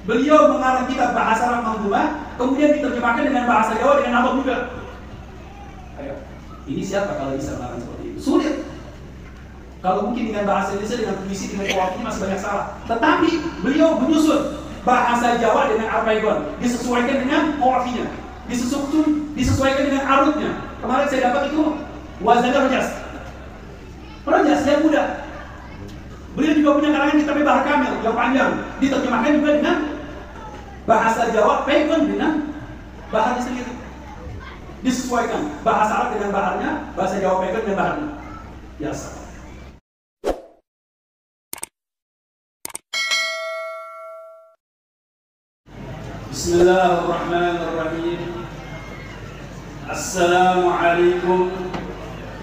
Beliau mengarang kitab bahasa Arab manzumah, kemudian diterjemahkan dengan bahasa Jawa dengan abad juga. Ayo, ini siapa kalau bisa mengarang seperti itu? Sulit. Kalau mungkin dengan bahasa Indonesia, dengan puisi, dengan kawafinya masih banyak salah. Tetapi beliau menyusun bahasa Jawa dengan arbaikon, disesuaikan dengan kawafinya, disesuaikan dengan arutnya. Kemarin saya dapat itu wazannya rojas. Rojas yang mudah. Beliau juga punya karangan kitab Bahar Kamil yang panjang, diterjemahkan juga dengan bahasa Jawa, pegon dengan baharnya sendiri. Disesuaikan bahasa Arab dengan baharnya, bahasa Jawa pegon dengan baharnya. Biasa. Bismillahirrahmanirrahim. Assalamualaikum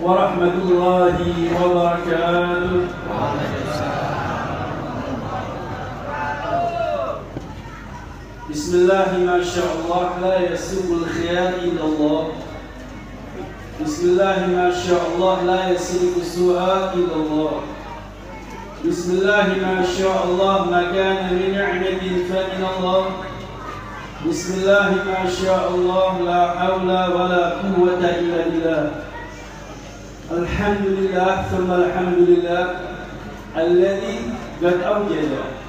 warahmatullahi wabarakatuh. Bismillah, masyaallah, la yasubul khiyar illallah. Bismillah, masyaallah, la yasrifu su'a illallah. Bismillah, masyaallah, ma kana min ni'matin fa min Allah. Bismillah, masyaallah, la hawla wa la quwwata illa billah. Alhamdulillah, thumma alhamdulillah, alladhi qad awjada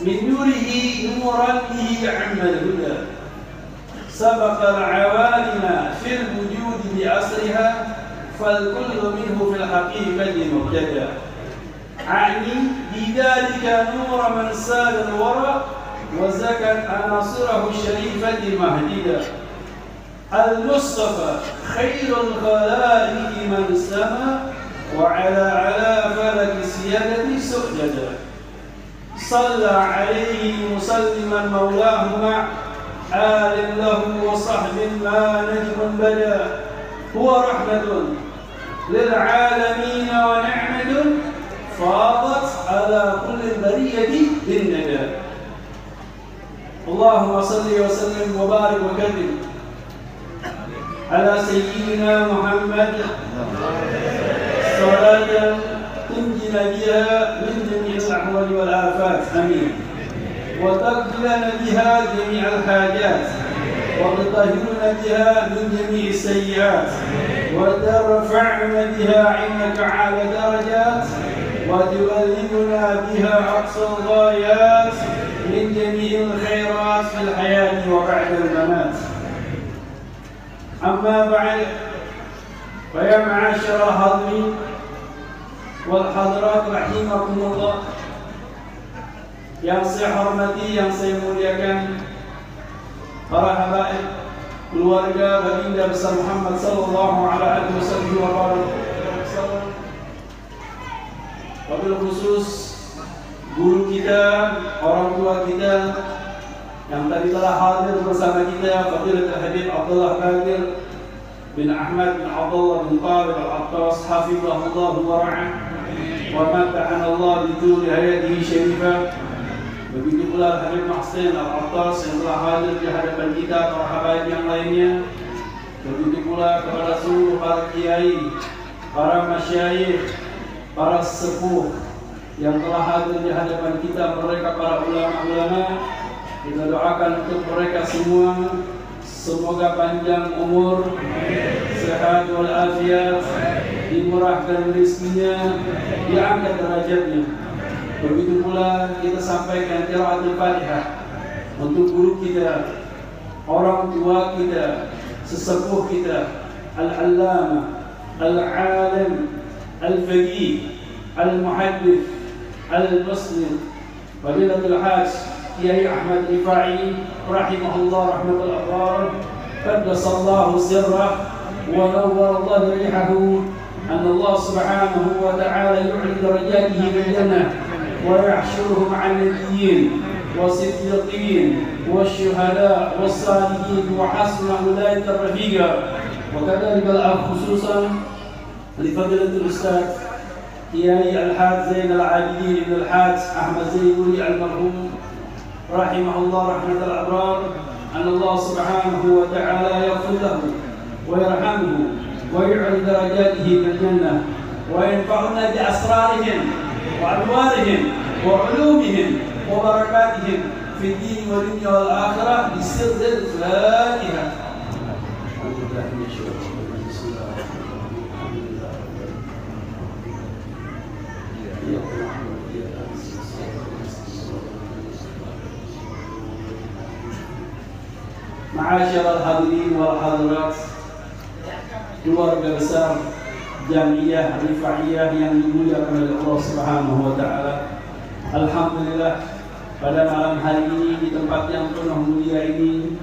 min nurihi nuran bihi amma al-huda. Sabaqa al-awalima fil wujudi bi asriha, fal kullu minhu fil haqiqati mubtada. A'ni bidhalika nura man sala al-wara wa zakat anasirahu sharifati mahdida. Al-Mustafa khairul khalaiqi man sama wa ala falaki siyadati su'jada. صلى عليه مسلما مولاه مع آل له وصحب ما نجم بدا. هو رحمة للعالمين ونعمة فاضت على كل البرية بالندى. اللهم صل وسلم وبارك وكرم على سيدنا محمد صلاة تنجينا بها من جميع الأحوال والآفات، آمين. وتقضي لنا بها جميع الحاجات، وتطهرنا بها من جميع السيئات، وترفعنا بها عندك أعلى درجات، وتبلغنا بها أقصى الغايات من جميع الخيرات في الحياة وبعد الممات. أما بعد، فيا معاشر الحاضرين والhadirat rahimakumullah, yang saya hormati, yang saya muliakan, para habaib, keluarga baginda besar Muhammad sallallahu alaihi wasallam, wabil khusus guru kita, orang tua kita yang tadi telah hadir bersama kita, Fadilatul Habib Abdullah Bagir bin Ahmad bin Abdullah bin Talib Al-Attas, hafizahullah wa ra'ah wa mata'ana Allah bitul hayatihi syarifah. Begitu pula Habib Mahsin Al-Attas yang telah hadir di hadapan kita, para habaib yang lainnya. Begitu pula kepada seluruh para kiai, para masyayikh, para sepuh yang telah hadir di hadapan kita, mereka para ulama-ulama. Kita doakan untuk mereka semua, semoga panjang umur, sehat walafiat, dimurahkan rezekinya, diangkat derajatnya. Begitu pula kita sampaikan qiraatul Fatihah untuk guru kita, orang tua kita, sesepuh kita, al-allama, al-alim, al-faqih, al-muhaddits, al-muslim, Fadilatul Hajj Kiai Ahmad Rifai rahimahullah rahmatul abrar, qaddasallahu sirrah wa nawwara rihahu. An Allah subhanahu wa ta'ala yu'li darajatihi fil jannah wa yahsyuruhu ma'an nabiyyin was-siddiqin wasyuhada was-salihin wa hasuna ulaika rafiqa. Wa kadzalika al-akh khususan li fadilatul ustaz Kiai Al-Hajj Zainal Abidin Ibn Al-Hajj Ahmad Zainuri al-marhum rahimahullah rahmatul abrar. An Allah subhanahu wa ta'ala yaghfir lahu wa yarhamuhu wa yu'li darajatihi fil jannah wa yanfa'una bi asrarihim wa anwarihim wa ulumihim wa barakatihim في الدين والدنيا والآخرة بسر الفاتحة. Ma'asyiral hadirin wal hadirat, keluarga besar Jamiyah Rifaiyah yang dimuliakan oleh Allah Subhanahu wa taala. Alhamdulillah, pada malam hari ini di tempat yang penuh mulia ini,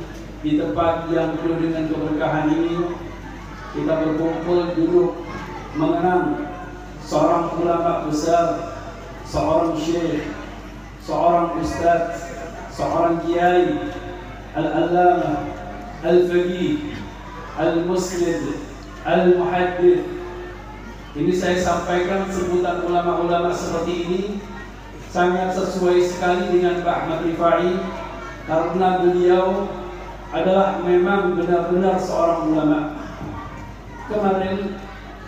di tempat yang penuh dengan keberkahan ini, kita berkumpul duduk mengenang seorang ulama besar, seorang syekh, seorang ustaz, seorang kiai, al-allamah, al-faqih, al-musnid, al-muhaddith. Ini saya sampaikan sebutan ulama-ulama seperti ini sangat sesuai sekali dengan Pak Ahmad Rifai, karena beliau adalah memang benar-benar seorang ulama. Kemarin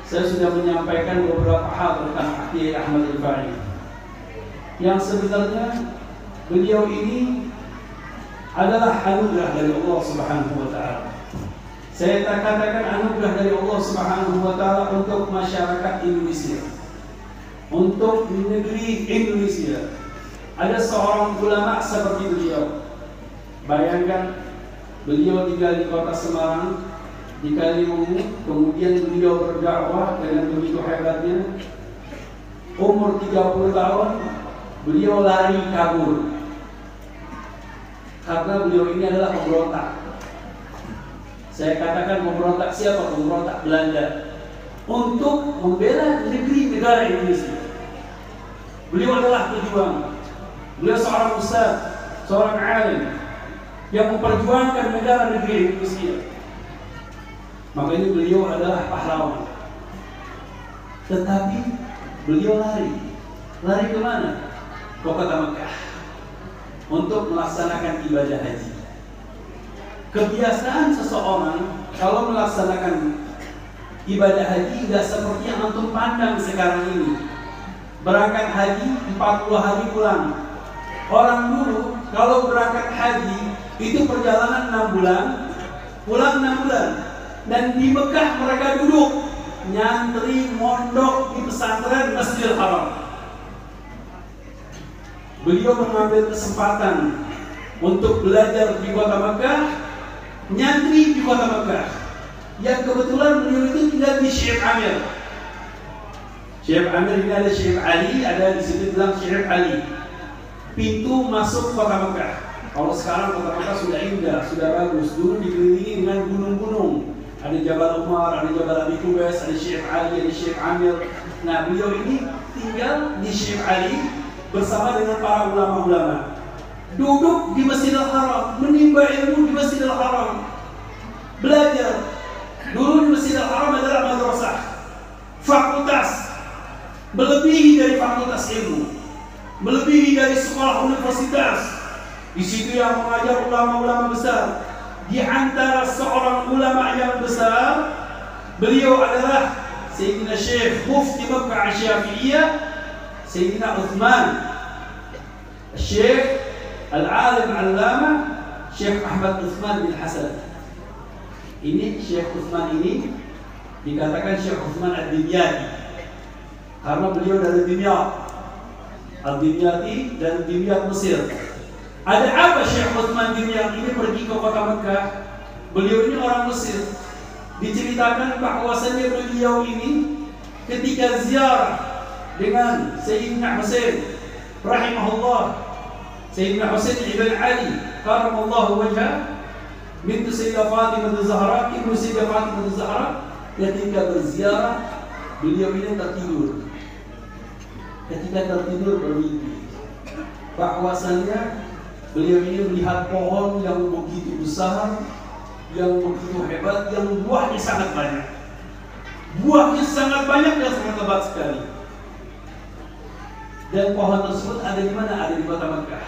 saya sudah menyampaikan beberapa hal tentang Kiai Ahmad Rifai, yang sebenarnya beliau ini adalah anugerah dari Allah Subhanahu wa taala. Saya katakan anugerah dari Allah Subhanahu wa taala untuk masyarakat Indonesia, untuk negeri Indonesia. Ada seorang ulama seperti beliau. Bayangkan, beliau tinggal di kota Semarang, di Kaliwungu, kemudian beliau berdakwah dengan begitu hebatnya. Umur 30 tahun, beliau lari kabur. Karena beliau ini adalah pemberontak. Saya katakan pemberontak siapa? Pemberontak Belanda, untuk membela negeri negara Indonesia. Beliau adalah pejuang. Beliau seorang ustaz, seorang alim yang memperjuangkan negara negeri Indonesia. Makanya beliau adalah pahlawan. Tetapi beliau lari kemana? Ke kota Mekah untuk melaksanakan ibadah haji. Kebiasaan seseorang kalau melaksanakan ibadah haji tidak seperti yang antum pandang sekarang ini. Berangkat haji 40 hari pulang. Orang dulu kalau berangkat haji itu perjalanan 6 bulan, pulang 6 bulan. Dan di Mekah mereka duduk nyantri mondok di pesantren Masjidil Haram. Beliau mengambil kesempatan untuk belajar di kota Mekah, nyantri di kota Mekah. Yang kebetulan beliau itu tinggal di Syekh Amir. Syekh Amir ini ada Syekh Ali, ada di situ bilang Syekh Ali. Pintu masuk kota Mekah. Kalau sekarang kota Mekah sudah indah, sudah bagus. Dulu dikelilingi dengan gunung-gunung. Ada Jabal Umar, ada Jabal Abi Qubais, ada Syekh Ali, ada Syekh Amir. Nah, beliau ini tinggal di Syekh Ali bersama dengan para ulama-ulama. Duduk di Masjidil Haram, menimba ilmu di Masjidil Haram, belajar. Dulu di Masjidil Haram adalah madrasah, fakultas, melebihi dari fakultas ilmu, melebihi dari sekolah universitas. Di situ yang mengajar ulama-ulama besar. Di antara seorang ulama yang besar, beliau adalah Sayyidina Syekh Mufti Makkah Asy-Syafi'iyah, Sayyidina Uthman, Syekh Al-Alim Al-Lama, Syekh Ahmad Uthman bin Hasan. Ini Syekh Uthman ini dikatakan Syekh Uthman Ad-Dimyati karena beliau dari Dimyat, Ad-Dimyati dan Dimyat Mesir. Ada apa Syekh Uthman Dimyat ini pergi ke kota Mekah? Beliau ini orang Mesir. Diceritakan bahwasannya beliau ini ketika ziarah dengan Sayyidina Husain rahimahullah, Sayyidina Husain ibn Ali karamallahu wajhah, bintu Sayyidah Fatimah Az-Zahra, ibu Sayyidah Fatimah Az-Zahra, ketika berziarah beliau ini tertidur. Ketika tertidur bermimpi bahwasannya beliau ini melihat pohon yang begitu besar, yang begitu hebat, yang buahnya sangat banyak. Buahnya sangat banyak dan sangat lebat sekali. Dan pohon tersebut ada di mana? Ada di kota Mekah.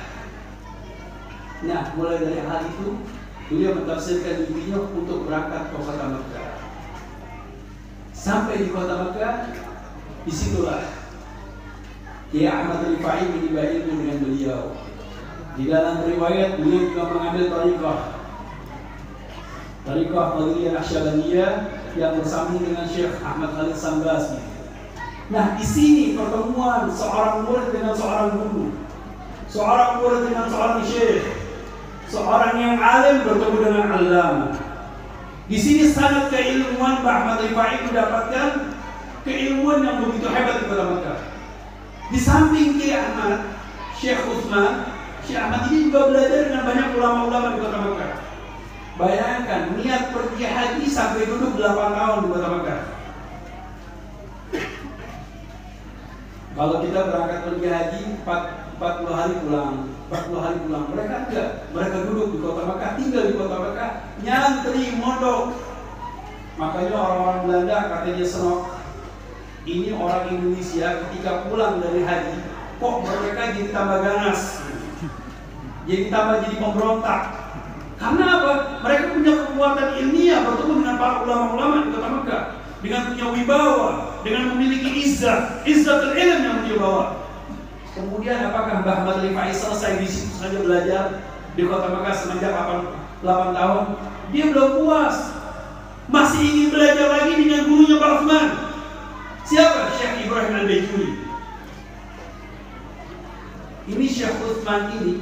Nah, mulai dari hal itu beliau mentafsirkan dirinya untuk berangkat ke kota Mekah. Sampai di kota Mekah, disitulah Kiai Ahmad Rifai menimba ilmu dengan beliau. Di dalam riwayat beliau juga mengambil Tariqah Qadiriyah Naqsyabandiyah yang bersambung dengan Syekh Ahmad Khalid Sambasi. Nah, di sini pertemuan seorang murid dengan seorang guru, seorang murid dengan seorang syekh, seorang yang alim bertemu dengan alama. Di sini sangat keilmuan Mbah Ahmad Rifai mendapatkan keilmuan yang begitu hebat di Kota Mekah. Di samping Kiai Ahmad, Syekh Utsman, Syekh Ahmad ini juga belajar dengan banyak ulama-ulama di Kota Mekah. Bayangkan niat pergi haji sampai duduk 8 tahun di Kota Mekah. Kalau kita berangkat pergi haji 40 hari pulang, 40 hari pulang. Mereka enggak, mereka duduk di Kota Mekah, tinggal di Kota Mekah, nyantri, mondok. Makanya orang-orang Belanda katanya senok. Ini orang Indonesia ketika pulang dari haji, kok mereka jadi tambah ganas, jadi pemberontak. Karena apa? Mereka punya kekuatan ilmiah bertemu dengan para ulama-ulama di Kota Mekah, dengan punya wibawa, dengan memiliki izzatul ilm yang dia bawa. Kemudian apakah Mbah Ahmad Rifai selesai di situ saja belajar di Kota Mekah semenjak 8 tahun? Dia belum puas, masih ingin belajar lagi dengan gurunya Pak Utsman. Siapa? Syekh Ibrahim Al-Bajuri. Ini Syekh Utsman ini,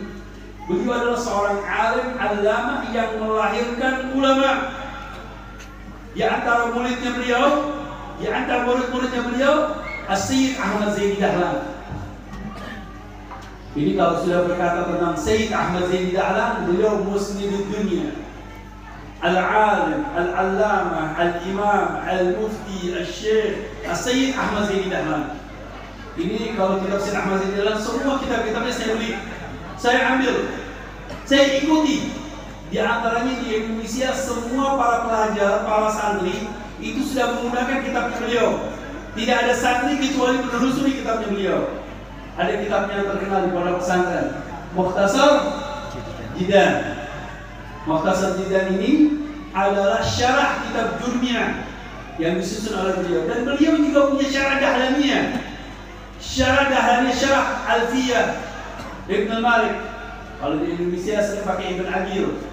beliau adalah seorang alim alama yang melahirkan ulama. Di antara muridnya beliau, di antara murid-muridnya beliau, As-Sayyid Ahmad Zaini Dahlan. Ini kalau sudah berkata tentang Sayyid Ahmad Zaini Dahlan, beliau musnidud dunia, al-alim, al-allamah, al-imam, al-mufti, al-syekh, As-Sayyid Ahmad Zaini Dahlan. Ini kalau kitab Sayyid Ahmad Zaini Dahlan, semua kitab-kitabnya saya beli, saya ambil, saya ikuti. Di antaranya di Indonesia semua para pelajar, para santri itu sudah menggunakan kitabnya beliau. Tidak ada santri kecuali menelusuri kitabnya beliau. Ada kitabnya yang terkenal di pondok pesantren, Mukhtasar Jidan. Mukhtasar Jidan ini adalah syarah kitab Jurmiyah yang disusun oleh beliau. Dan beliau juga punya syarah Dahlaniyah. Syarah Dahlaniyah, syarah Alfiyah Ibn Malik. Kalau di Indonesia sering pakai Ibn Agil.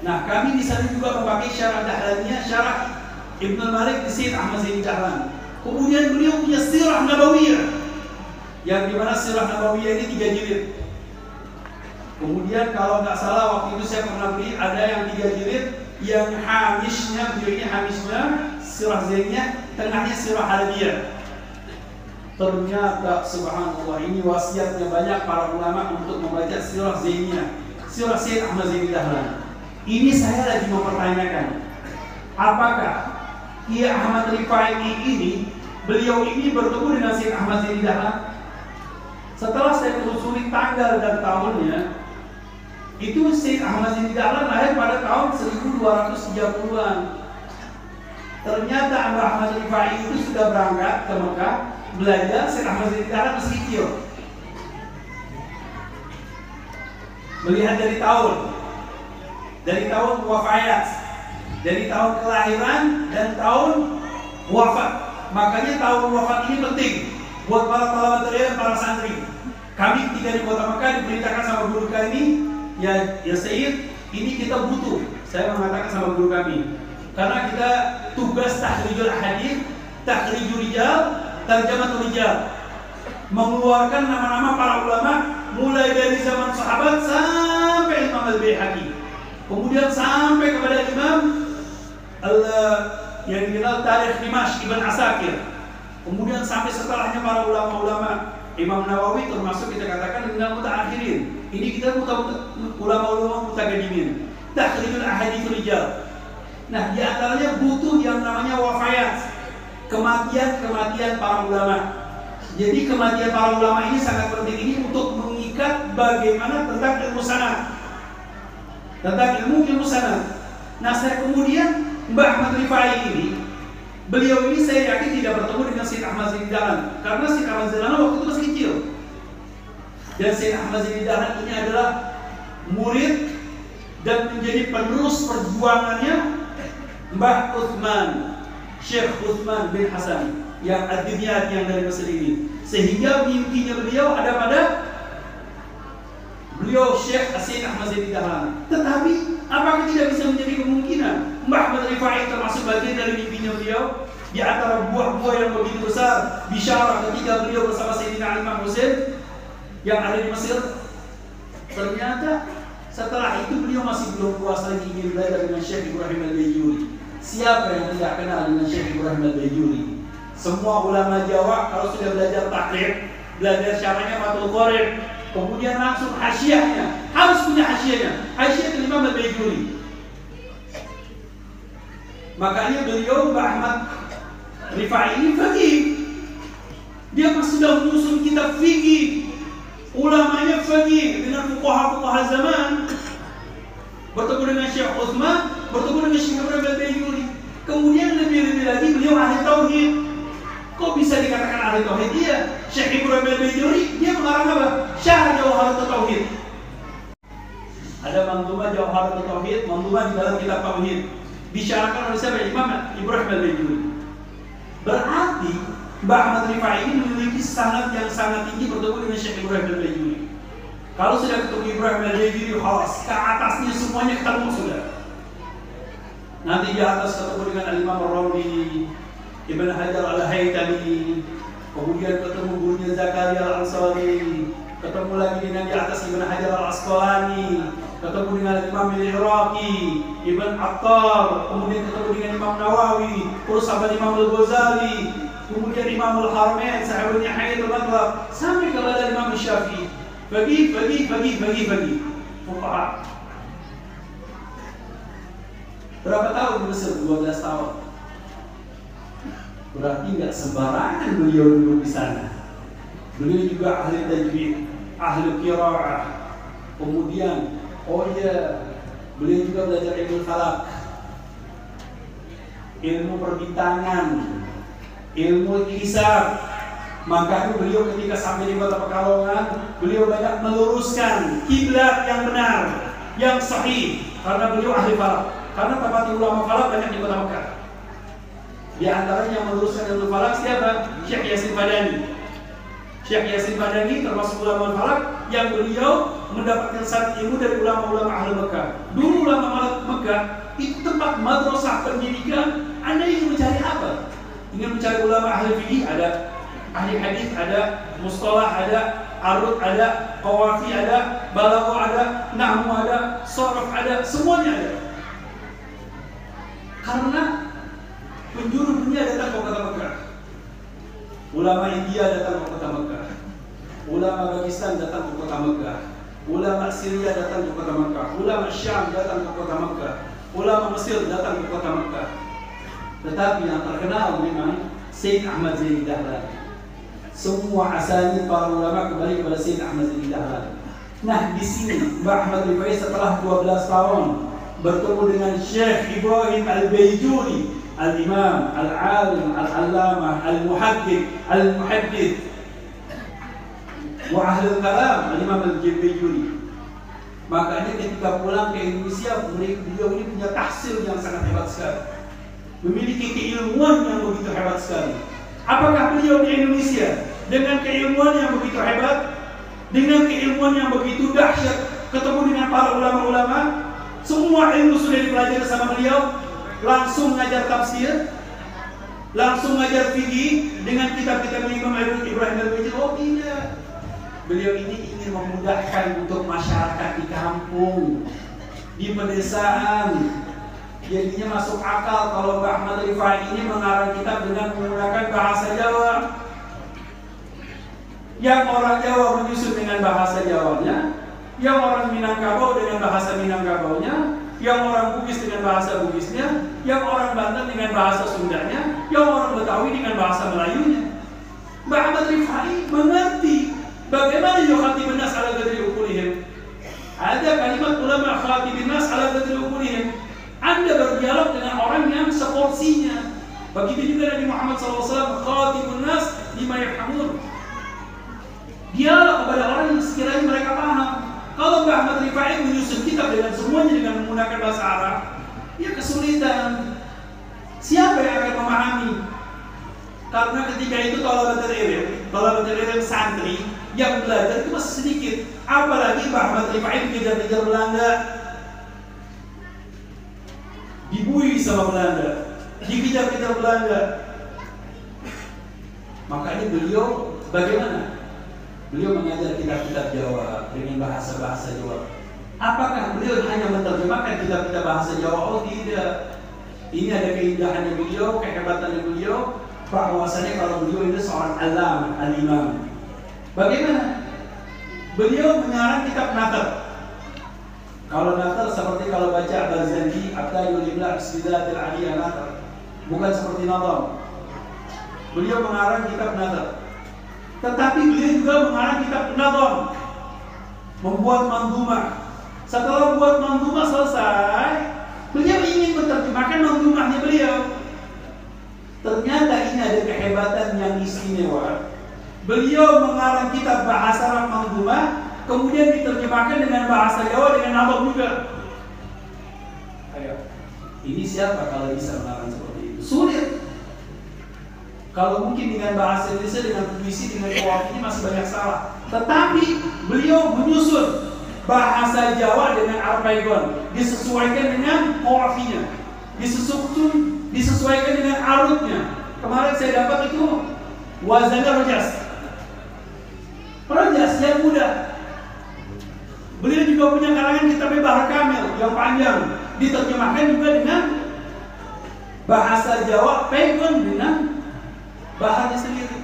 Nah, kami di sana juga memakai syarah Dahlaniyah, syarah Ibn Malik di Sayyid Ahmad Zaini Dahlan. Kemudian beliau punya Sirah Nabawiyah, yang dimana Sirah Nabawiyah ini 3 jilid. Kemudian kalau nggak salah waktu itu saya pernah beli ada yang 3 jilid, yang hamisnya, beliau ini hamisnya Sirah Zainiyah, tengahnya Sirah Halabiyah. Ternyata subhanallah, ini wasiatnya banyak para ulama untuk membaca Sirah Zainiyah, Sirah Sayyid Ahmad Zaini Dahlan. Ini saya lagi mempertanyakan, apakah Kiai Ahmad Rifai ini, beliau ini bertemu dengan Sayyid Ahmad Zaini Dahlan? Setelah saya telusuri tanggal dan tahunnya, itu Sayyid Ahmad Zaini Dahlan lahir pada tahun 1230-an. Ternyata Mbah Ahmad Rifai itu sudah berangkat ke Mekah belajar. Sayyid Ahmad Zaini Dahlan masih kecil. Melihat dari tahun wafat, dari tahun kelahiran dan tahun wafat. Makanya tahun wafat ini penting buat para talabatul ilm, para santri. Kami ketika di Kota Mekah diperintahkan sama guru kami, ya Sayyid, ini kita butuh. Saya mengatakan sama guru kami, karena kita tugas tahrijul hadits, tahrijul rijal, tarjamatul rijal, mengeluarkan nama-nama para ulama mulai dari zaman sahabat sampai Imam Al-Baihaqi, kemudian sampai kepada Imam yang dikenal Tarikh Dimashq Ibn Asakir, kemudian sampai setelahnya para ulama-ulama. Imam Nawawi termasuk kita katakan dengan mutaakhirin. Ini kita ulama-ulama mutaqaddimin. Tahrijul ahadits rijal. Nah, di antaranya butuh yang namanya wafayat, kematian para ulama. Jadi kematian para ulama ini sangat penting ini untuk mengikat bagaimana tentang ilmu sanad. Tentang ilmu sanad. Nah, saya kemudian Mbah Ahmad Rifai ini, beliau ini saya yakin tidak bertemu dengan Sayyid Ahmad Zaini Dahlan, karena Sayyid Ahmad Zaini Dahlan waktu itu masih kecil. Dan Sayyid Ahmad Zaini Dahlan ini adalah murid dan menjadi penerus perjuangannya Mbah Utsman, Syekh Utsman bin Hasan yang ad-Dimyati yang dari Mesir ini. Sehingga mimpinya beliau ada pada beliau Syekh As-Sayyid Ahmad Zaini Dahlan. Tetapi apakah tidak bisa menjadi kemungkinan Mbah Ahmad Rifai termasuk bagian dari mimpinya beliau? Di antara buah-buah yang begitu besar bisyarah ketika beliau bersama Sayyidina Imam Hussein yang ada di Mesir. Ternyata setelah itu beliau masih belum puas lagi ingin belajar dengan Syekh Ibrahim Al-Baijuri. Siapa yang tidak kenal dengan Syekh Ibrahim Al-Baijuri? Semua ulama Jawa kalau sudah belajar takrib, belajar syarahnya Fathul Qorib, kemudian langsung hasyiahnya, harus punya hasyiahnya, hasyiah Imam Al-Baijuri. Makanya beliau Mbah Ahmad Rifai ini fikih. Dia sudah menyusun kitab fikih. Ulamanya fikih dengan fuqaha-fuqaha zaman. Bertemu dengan Syekh Utsman, bertemu dengan Syekh Ibrahim Al-Baijuri. Kemudian lebih-lebih lagi beliau ahli tauhid. Kok bisa dikatakan ahli tauhid? Dia Syekh Ibrahim Al-Baijuri, dia mengarang apa? Syarah Jawharatul Tauhid. Ada manzumah Jawharatul Tauhid, manzumah di dalam kitab tauhid. Disyarahkan oleh siapa? Imam Ibrahim Al-Baijuri. Berarti Mbah Ahmad Rifai ini memiliki sanad yang sangat tinggi bertemu dengan Syekh Ibrahim Al-Baijuri. Kalau sudah ketemu Ibrahim Al-Baijuri, halas, ke atasnya semuanya ketemu sudah. Nanti di atas ketemu dengan Al-Imam Ar-Rawi, Ibn Hajar Al-Haytami, kemudian ketemu gurunya Zakaria Al-Ansari, ketemu lagi dengan di atas Ibn Hajar Al-Asqalani, ketemu dengan Imam Al-Iraqi, Ibn Attar, kemudian ketemu dengan Imam Nawawi, terus sahabat Imam Al-Ghazali, kemudian Imam Al-Haramain, sahabatnya Hayat Al-Matlab, sampai kepada Imam Syafi'i. Bagi fuqaha. Berapa tahun di Mesir? 12 tahun. Berarti nggak sembarangan beliau duduk di sana. Beliau juga ahli tajwid, ahli qiraah. Kemudian, beliau juga belajar ilmu falak, ilmu perbintangan, ilmu hisab. Maka beliau ketika sampai di kota Pekalongan, beliau banyak meluruskan kiblat yang benar, yang sahih, karena beliau ahli falak. Karena tempat ulama falak banyak di kota Mekah. Di antaranya yang meluruskan ilmu falak siapa? Syekh Yasin Madani. Syekh Yasin Madani termasuk ulama falak yang beliau mendapatkan sanad ilmu dari ulama-ulama ahli Mekah. Dulu ulama Mekah itu tempat madrasah pendidikan. Anda ingin mencari apa? Ingin mencari ulama ahli fikih, ada ahli hadis, ada mustalah, ada arud, ada qawafi, ada balaghah, ada nahwu, ada sharaf, ada, semuanya ada. Karena penjuru dunia datang ke kota Mekah. Ulama India datang ke kota Mekah. Ulama Pakistan datang ke kota Mekah. Ulama Syria datang ke kota Mekah. Ulama Syam datang ke kota Mekah. Ulama Mesir datang ke kota Mekah. Tetapi yang terkenal memang Sayyid Ahmad Zaini Dahlan. Semua asalnya para ulama kembali kepada Sayyid Ahmad Zaini Dahlan. Nah, di sini Mbah Ahmad Rifai setelah 12 tahun bertemu dengan Syekh Ibrahim Al-Baijuri, Al-Imam, Al-Alim, Al-Allamah, Al-Muhaddith, wa Ahlul Kalam, Al-Imam Al-Baijuri. Makanya ketika pulang ke Indonesia, beliau ini punya tahsil yang sangat hebat sekali, memiliki keilmuan yang begitu hebat sekali. Apakah beliau di Indonesia dengan keilmuan yang begitu hebat, dengan keilmuan yang begitu dahsyat, ketemu dengan para ulama-ulama, semua ilmu sudah dipelajari sama beliau, langsung ngajar tafsir, langsung ngajar fikih dengan kitab-kitab Imam Ibrahim Al-Baijuri? Oh tidak. Beliau ini ingin memudahkan untuk masyarakat di kampung, di pedesaan. Jadinya masuk akal kalau Mbah Ahmad Rifai ini mengarang kitab dengan menggunakan bahasa Jawa. Yang orang Jawa menyusun dengan bahasa Jawanya, yang orang Minangkabau dengan bahasa Minangkabaunya, yang orang Bugis dengan bahasa Bugisnya, yang orang Banten dengan bahasa Sundanya, yang orang Betawi dengan bahasa Melayunya. Mbah Ahmad Rifai mengerti bagaimana yukhatibun nas ala qadri uqulihim. Ada kalimat ulama khatibun nas ala qadri uqulihim. Anda berdialog dengan orang yang seporsinya. Begitu juga Nabi Muhammad SAW, khatibun nas lima yafhamun. Dialog kepada orang yang sekiranya mereka paham. Kalau Mbah Ahmad Rifai menyusun kitab dengan semuanya dengan menggunakan bahasa Arab, ya kesulitan. Siapa yang akan memahami? Karena ketika itu talabatul ilm santri yang belajar itu masih sedikit. Apalagi Mbah Ahmad Rifai dikejar-kejar Belanda, dibui sama Belanda, dikejar-kejar Belanda. Makanya beliau bagaimana? Beliau mengajar kitab-kitab Jawa dengan bahasa-bahasa Jawa. Apakah beliau hanya menerjemahkan kitab-kitab bahasa Jawa? Oh tidak. Ini ada keindahannya beliau, kehebatannya beliau, bahwasanya kalau beliau itu seorang alam, al-imam. Bagaimana? Beliau mengarang kitab Nathar. Kalau Nathar seperti kalau baca Barzanji, Abdayul Imla, Bismillatil Aliyah Nathar. Bukan seperti Nazam. Beliau mengarang kitab Nathar. Tetapi beliau juga mengarang kitab Nazam, membuat mandumah. Setelah buat mandumah selesai, beliau ingin menerjemahkan mandumahnya beliau. Ternyata ini ada kehebatan yang istimewa. Beliau mengarang kitab bahasa Arab mandumah, kemudian diterjemahkan dengan bahasa Jawa dengan Nazam juga. Ayo, ini siapa kalau bisa mengarang seperti itu? Sulit. Kalau mungkin dengan bahasa Indonesia, dengan puisi, dengan ini masih banyak salah. Tetapi beliau menyusun bahasa Jawa dengan Arabaigon, disesuaikan dengan qawafinya, disesuaikan dengan arutnya. Kemarin saya dapat itu wazannya Rojas yang mudah. Beliau juga punya karangan kitab Bahar Kamil yang panjang, diterjemahkan juga dengan bahasa Jawa Paigon dengan baharnya sendiri,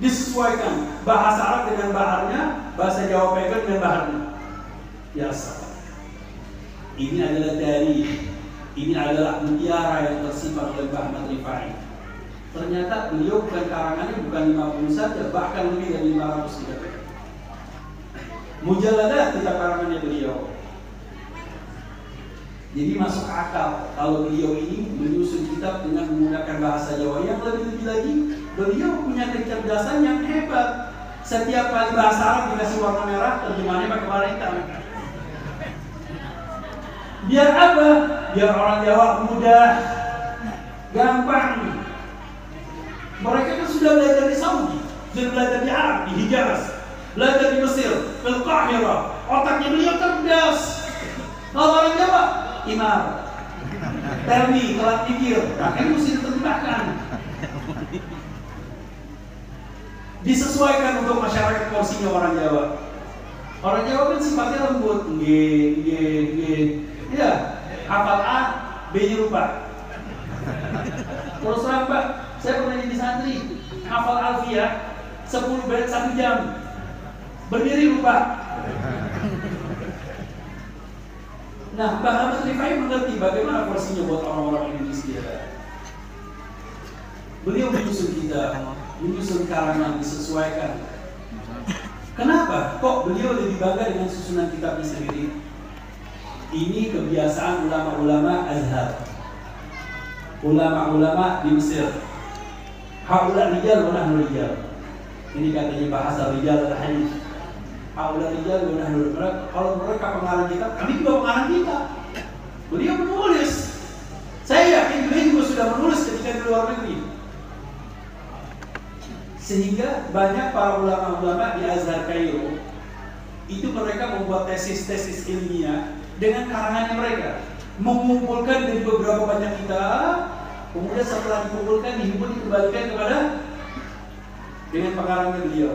disesuaikan bahasa Arab dengan baharnya, bahasa Jawa Paigon dengan baharnya. Biasa. Ini adalah ini adalah mutiara yang tersimpan oleh Mbah Ahmad Rifai. Ternyata beliau bukan karangannya bukan 50 saja, bahkan lebih dari 500 kitab. Mujalladat kitab karangannya beliau. Jadi masuk akal kalau beliau ini menyusun kitab dengan menggunakan bahasa Jawa. Yang lebih lagi, beliau punya kecerdasan yang hebat. Setiap kali bahasa Arab dikasih warna merah, terjemahannya pakai warna hitam. Biar apa? Biar orang Jawa mudah, gampang. Mereka kan sudah belajar di Saudi, sudah belajar di Arab, di Hijaz, belajar di Mesir, di Qahirah. Otaknya beliau cerdas. Kalau orang Jawa, Imam, Termi, telat pikir, makanya mesti diterjemahkan. Disesuaikan untuk masyarakat porsinya orang Jawa. Orang Jawa kan sifatnya lembut, ya, hafal A, B-nya lupa. Terus terang Pak, saya pernah jadi santri, hafal Alfiyah 10 bait 1 jam, berdiri lupa. Nah, Mbah Ahmad Rifai mengerti bagaimana porsinya buat orang-orang Indonesia. Beliau menyusun kitab, menyusun karangan, disesuaikan. Kenapa? Kok beliau lebih bangga dengan susunan kitabnya sendiri? Ini kebiasaan ulama-ulama Azhar, ulama-ulama di Mesir. Haula rijal wa nahnu rijal. Ini katanya bahasa rijal al-hadis. Haula rijal wa nahnu rijal. Kalau mereka pengarang kitab, kami juga pengarang kitab. Beliau menulis. Saya yakin beliau juga sudah menulis ketika di luar negeri. Sehingga banyak para ulama-ulama di Azhar Kairo itu mereka membuat tesis-tesis ilmiah dengan karangannya mereka, mengumpulkan dari beberapa banyak kitab, kemudian setelah dikumpulkan dihimpun dikembalikan kepada dengan pengarangnya beliau.